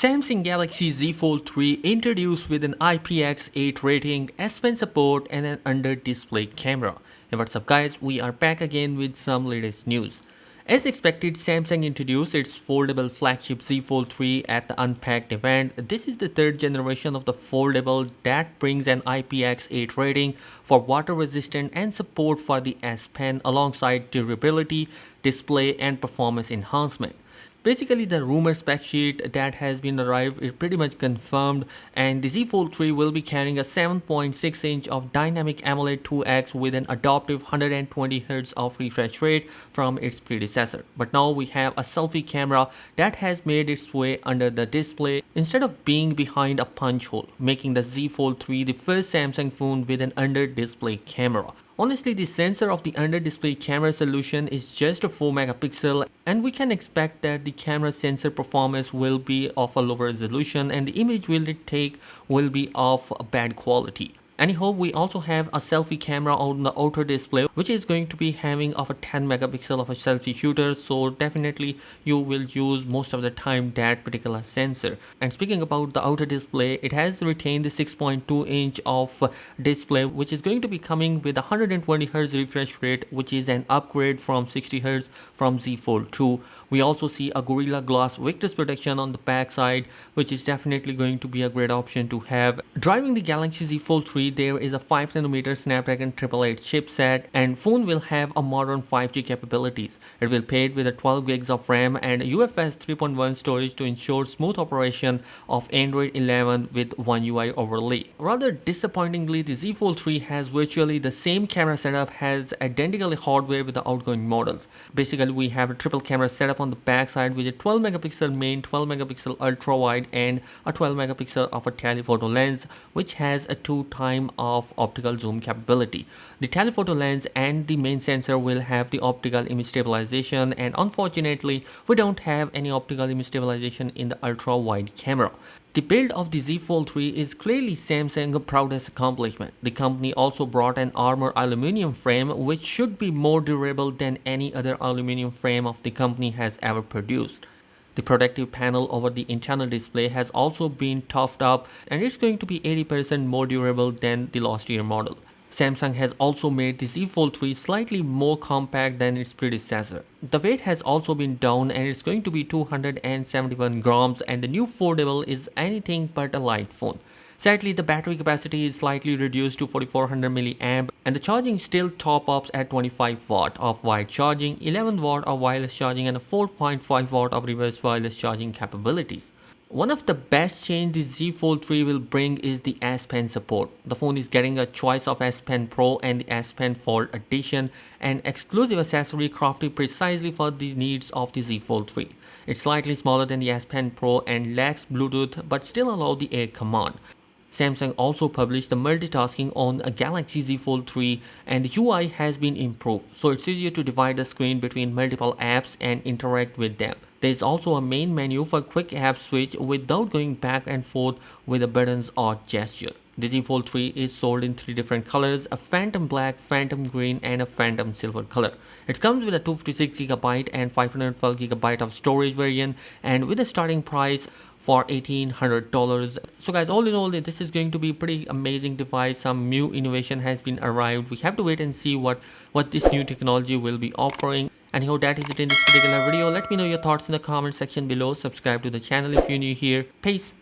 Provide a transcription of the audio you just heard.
Samsung Galaxy Z Fold3 introduced with an IPX8 rating, S Pen support and an under-display camera. Hey, what's up guys, we are back again with some latest news. As expected, Samsung introduced its foldable flagship Z Fold3 at the Unpacked event. This is the third generation of the foldable that brings an IPX8 rating for water resistant and support for the S Pen alongside durability, display and performance enhancement. Basically, the rumor spec sheet that has been arrived is pretty much confirmed, and the Z Fold 3 will be carrying a 7.6 inch of dynamic AMOLED 2X with an adaptive 120Hz of refresh rate from its predecessor. But now we have a selfie camera that has made its way under the display instead of being behind a punch hole, making the Z Fold 3 the first Samsung phone with an under-display camera. Honestly, the sensor of the under-display camera solution is just a 4 megapixel, and we can expect that the camera sensor performance will be of a lower resolution and the image will it take will be of bad quality. Anyhow, we also have a selfie camera on the outer display, which is going to be having of a 10 megapixel of a selfie shooter, so definitely you will use most of the time that particular sensor. And speaking about the outer display, it has retained the 6.2 inch of display, which is going to be coming with a 120Hz refresh rate, which is an upgrade from 60Hz from Z Fold 2. We also see a Gorilla Glass Victus protection on the back side, which is definitely going to be a great option to have. Driving the Galaxy Z Fold 3, there is a 5nm Snapdragon 888 chipset, and phone will have a modern 5G capabilities. It will paired with a 12 gigs of RAM and UFS 3.1 storage to ensure smooth operation of Android 11 with One UI overlay. Rather disappointingly, the Z Fold 3 has virtually the same camera setup as identical hardware with the outgoing models. Basically, we have a triple camera setup on the back side with a 12 megapixel main, 12 megapixel ultra wide and a 12 megapixel of a telephoto lens, which has a 2x of optical zoom capability. The telephoto lens and the main sensor will have the optical image stabilization, and unfortunately we don't have any optical image stabilization in the ultra wide camera. The build of the Z Fold 3 is clearly Samsung's proudest accomplishment. The company also brought an armor aluminum frame, which should be more durable than any other aluminum frame of the company has ever produced. The protective panel over the internal display has also been toughed up, and it's going to be 80% more durable than the last year model. Samsung has also made the Z Fold 3 slightly more compact than its predecessor. The weight has also been down and it's going to be 271 grams, and the new foldable is anything but a light phone. Sadly, the battery capacity is slightly reduced to 4400 mAh, and the charging still top ups at 25 watt of wired charging, 11 watt of wireless charging and a 4.5 watt of reverse wireless charging capabilities. One of the best change the Z Fold 3 will bring is the S Pen support. The phone is getting a choice of S Pen Pro and the S Pen Fold Edition, an exclusive accessory crafted precisely for the needs of the Z Fold 3. It's slightly smaller than the S Pen Pro and lacks Bluetooth but still allows the air command. Samsung also published the multitasking on a Galaxy Z Fold 3, and the UI has been improved, so it's easier to divide the screen between multiple apps and interact with them. There is also a main menu for quick app switch without going back and forth with the buttons or gesture. The Z Fold 3 is sold in 3 different colors: a phantom black, phantom green and a phantom silver color. It comes with a 256GB and 512GB of storage variant, and with a starting price for $1,800. So guys, all in all, this is going to be a pretty amazing device. Some new innovation has been arrived. We have to wait and see what this new technology will be offering. Anyhow, that is it in this particular video. Let me know your thoughts in the comment section below. Subscribe to the channel if you're new here. Peace.